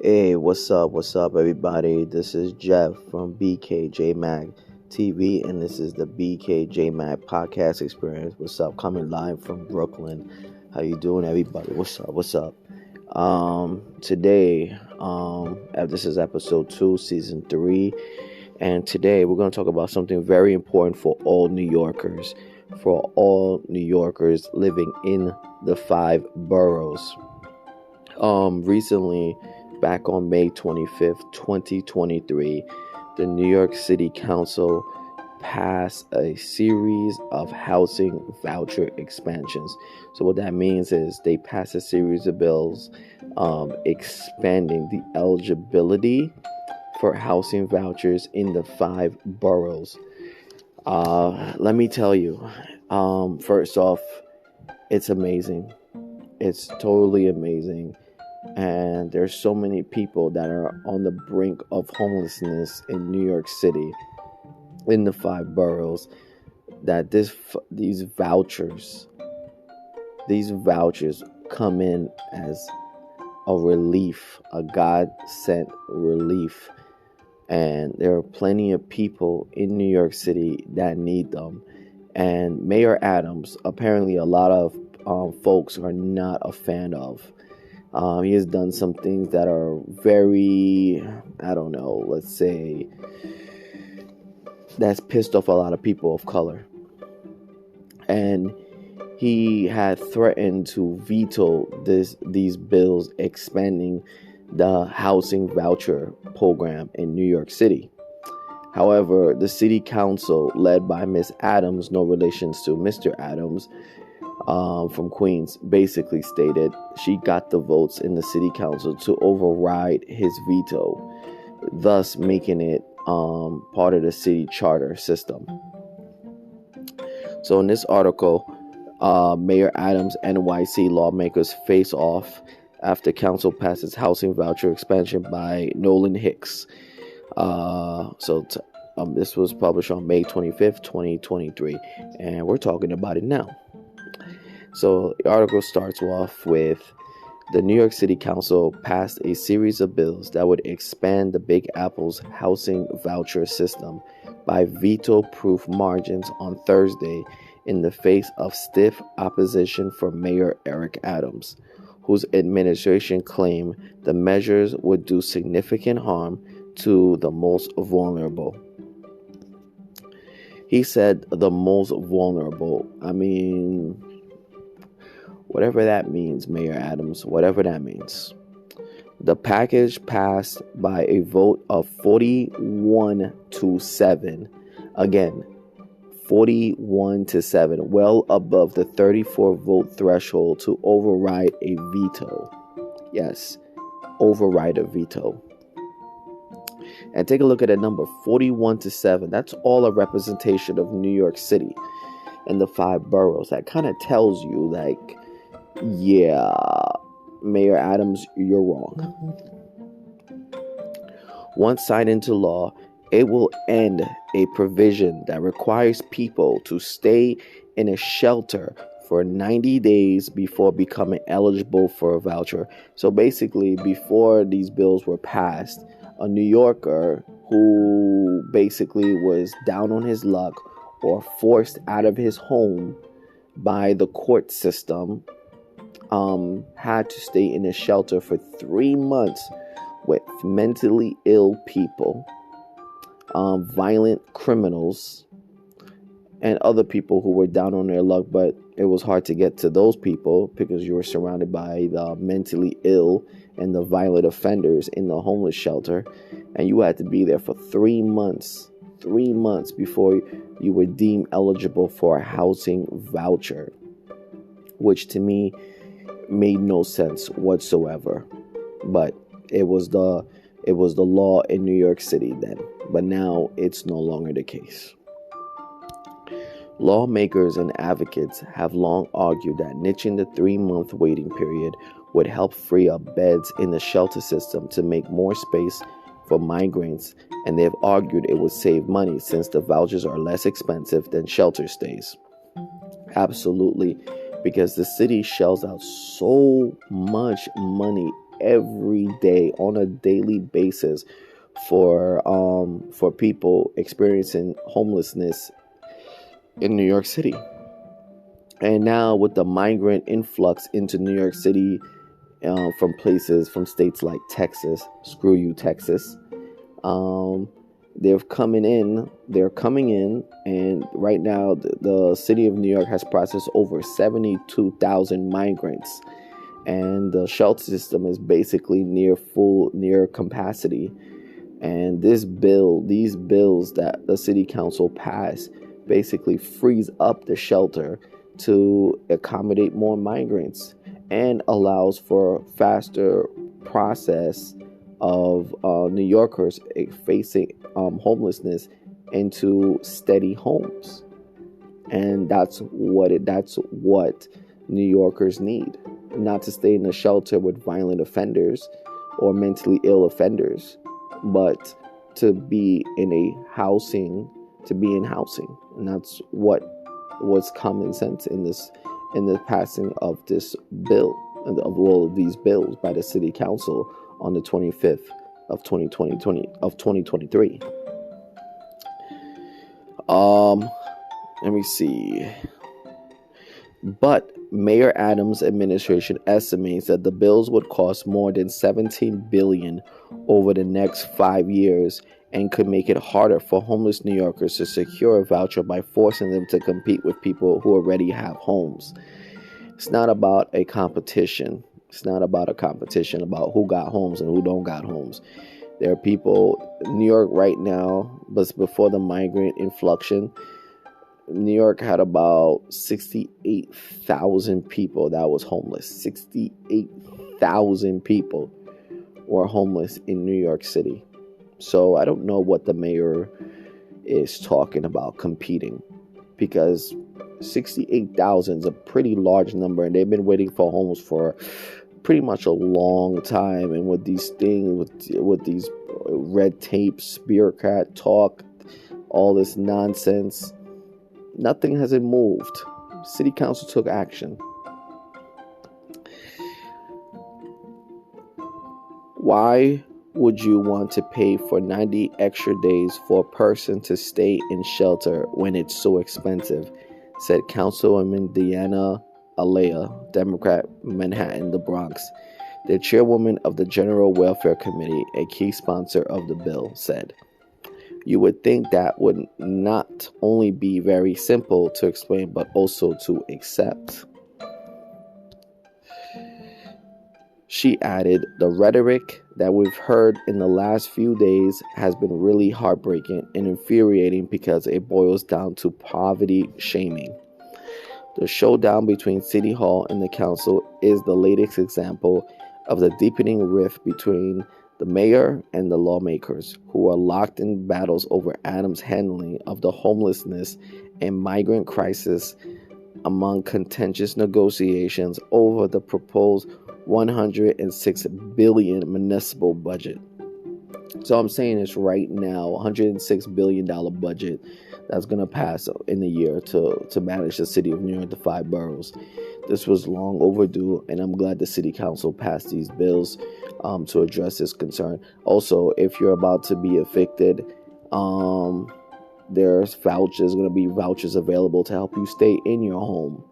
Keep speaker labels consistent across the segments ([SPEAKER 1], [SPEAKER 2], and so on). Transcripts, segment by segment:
[SPEAKER 1] Hey, what's up? What's up, everybody? This is Jeff from BKJMAC TV, and this is the BKJMAC podcast experience. What's up? Coming live from Brooklyn. How you doing, everybody? What's up? What's up? Today, this is episode 2, season 3, and today we're going to talk about something very important for all New Yorkers, living in the 5 boroughs. Recently, back on May 25th, 2023, the New York City Council passed a series of housing voucher expansions. So what that means is they passed a series of bills expanding the eligibility for housing vouchers in the 5 boroughs. Let me tell you, first off, it's amazing. It's totally amazing. And there's so many people that are on the brink of homelessness in New York City, in the 5 boroughs, that these vouchers come in as a relief, a God-sent relief. And there are plenty of people in New York City that need them. And Mayor Adams, apparently a lot of folks are not a fan of. He has done some things that are very, let's say, that's pissed off a lot of people of color. And he had threatened to veto these bills expanding the housing voucher program in New York City. However, the city council, led by Miss Adams, no relations to Mr. Adams, from Queens, basically stated she got the votes in the city council to override his veto, thus making it part of the city charter system. So in this article, Mayor Adams' NYC lawmakers face off after council passes housing voucher expansion by Nolan Hicks. This was published on May 25th, 2023, and we're talking about it now. So the article starts off with the New York City Council passed a series of bills that would expand the Big Apple's housing voucher system by veto-proof margins on Thursday in the face of stiff opposition from Mayor Eric Adams, whose administration claimed the measures would do significant harm to the most vulnerable. He said the most vulnerable. Whatever that means, Mayor Adams, whatever that means. The package passed by a vote of 41-7. Again, 41-7, well above the 34 vote threshold to override a veto. Yes, override a veto. And take a look at that number, 41-7. That's all a representation of New York City and the 5 boroughs. That kind of tells you, yeah, Mayor Adams, you're wrong. Once signed into law, it will end a provision that requires people to stay in a shelter for 90 days before becoming eligible for a voucher. So basically, before these bills were passed, a New Yorker who basically was down on his luck or forced out of his home by the court system had to stay in a shelter for 3 months with mentally ill people, violent criminals, and other people who were down on their luck, but it was hard to get to those people because you were surrounded by the mentally ill and the violent offenders in the homeless shelter, and you had to be there for 3 months before you were deemed eligible for a housing voucher, which to me made no sense whatsoever. But it was the law in New York City then, but now it's no longer the case. Lawmakers and advocates have long argued that niching the 3-month waiting period would help free up beds in the shelter system to make more space for migrants, and they've argued it would save money since the vouchers are less expensive than shelter stays. Absolutely, because the city shells out so much money every day on a daily basis for people experiencing homelessness in New York City. And now with the migrant influx into New York City from states like Texas, screw you Texas, they're coming in, and right now the city of New York has processed over 72,000 migrants, and the shelter system is basically near capacity. And these bills that the city council passed basically frees up the shelter to accommodate more migrants and allows for faster process of New Yorkers facing homelessness into steady homes. And that's what New Yorkers need. Not to stay in a shelter with violent offenders or mentally ill offenders, but to be in housing. And that's what was common sense in the passing of this bill, of all of these bills by the city council on the 25th of 2023. Let me see. But Mayor Adams' administration estimates that the bills would cost more than $17 billion over the next 5 years and could make it harder for homeless New Yorkers to secure a voucher by forcing them to compete with people who already have homes. It's not about a competition. It's not about a competition about who got homes and who don't got homes. There are people in New York right now, but before the migrant influxion, New York had about 68,000 people that was homeless. 68,000 people were homeless in New York City. So I don't know what the mayor is talking about competing, because 68,000 is a pretty large number, and they've been waiting for homes for pretty much a long time. And with these things, with these red tapes, bureaucrat talk, all this nonsense, nothing hasn't moved. City council took action. Why would you want to pay for 90 extra days for a person to stay in shelter when it's so expensive? Said Councilwoman Deanna Alea, Democrat, Manhattan, the Bronx. The chairwoman of the General Welfare Committee, a key sponsor of the bill, said. You would think that would not only be very simple to explain, but also to accept. She added, the rhetoric that we've heard in the last few days has been really heartbreaking and infuriating because it boils down to poverty shaming. The showdown between City Hall and the council is the latest example of the deepening rift between the mayor and the lawmakers, who are locked in battles over Adams' handling of the homelessness and migrant crisis among contentious negotiations over the proposed $106 billion municipal budget. So I'm saying this right now, $106 billion budget that's going to pass in a year to manage the city of New York, the 5 boroughs. This was long overdue, and I'm glad the city council passed these bills to address this concern. Also, if you're about to be evicted, there's going to be vouchers available to help you stay in your home.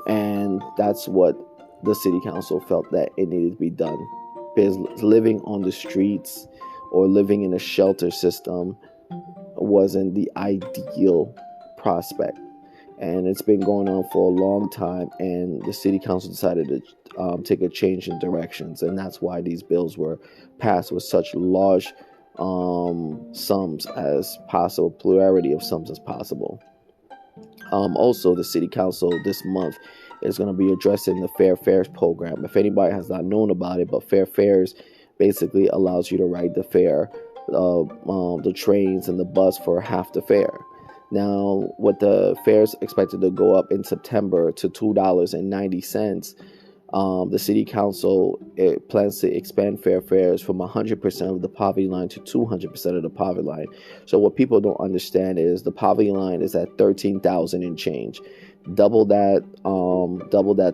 [SPEAKER 1] And that's what the city council felt that it needed to be done. Because living on the streets or living in a shelter system wasn't the ideal prospect. And it's been going on for a long time, and the city council decided to take a change in directions, and that's why these bills were passed with such large sums as possible, plurality of sums as possible. Also, the city council this month is going to be addressing the Fair Fares program. If anybody has not known about it, but Fair Fares basically allows you to ride the fare, the trains and the bus for half the fare. Now, with the fares expected to go up in September to $2.90, the city council plans to expand fair fares from 100% of the poverty line to 200% of the poverty line. So what people don't understand is the poverty line is at $13,000 and change. Double that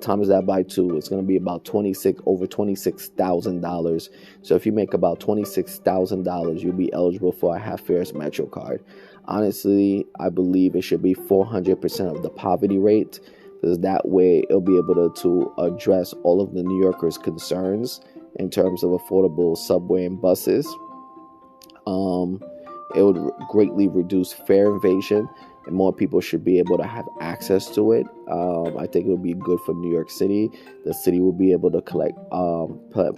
[SPEAKER 1] times that by 2, it's going to be about over $26,000. So if you make about $26,000, you'll be eligible for a half fares Metro card. Honestly, I believe it should be 400% of the poverty rate, because that way it'll be able to address all of the New Yorkers' concerns in terms of affordable subway and buses. It would greatly reduce fare evasion, and more people should be able to have access to it. I think it would be good for New York City. The city will be able to collect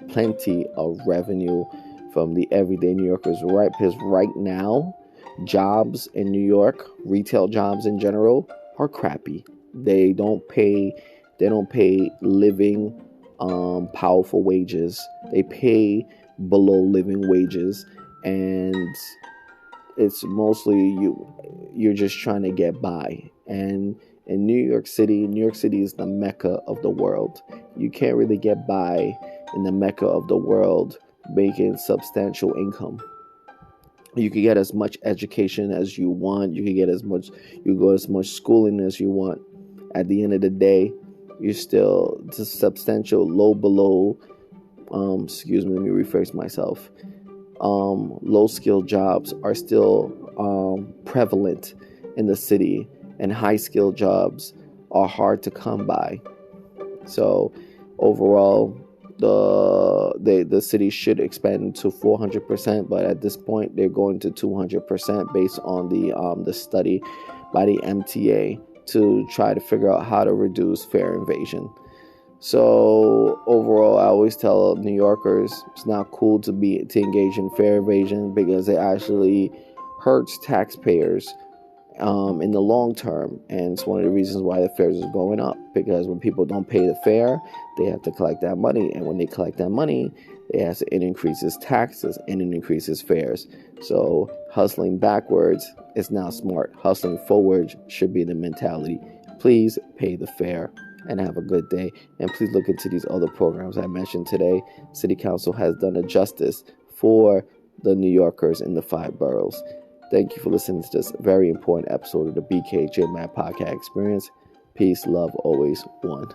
[SPEAKER 1] plenty of revenue from the everyday New Yorkers, right? Because right now, jobs in New York, retail jobs in general, are crappy. They don't pay living, powerful wages. They pay below living wages, and it's mostly you're just trying to get by. And in New York City is the mecca of the world. You can't really get by in the mecca of the world making substantial income. You can get as much education as you want. You go as much schooling as you want. At the end of the day, you're still substantial low below. Let me rephrase myself. Low skilled jobs are still prevalent in the city, and high skilled jobs are hard to come by. So overall, the city should expand to 400%, but at this point they're going to 200% based on the study by the MTA to try to figure out how to reduce fare evasion. So overall, I always tell New Yorkers it's not cool to engage in fare evasion, because it actually hurts taxpayers in the long term, and it's one of the reasons why the fares is going up. Because when people don't pay the fare, they have to collect that money, and when they collect that money, it increases taxes and it increases fares. So hustling backwards is not smart. Hustling forward should be the mentality. Please pay the fare and have a good day. And please look into these other programs I mentioned today. City Council has done a justice for the New Yorkers in the 5 boroughs. Thank you for listening to this very important episode of the BKJMAC podcast experience. Peace, love, always one.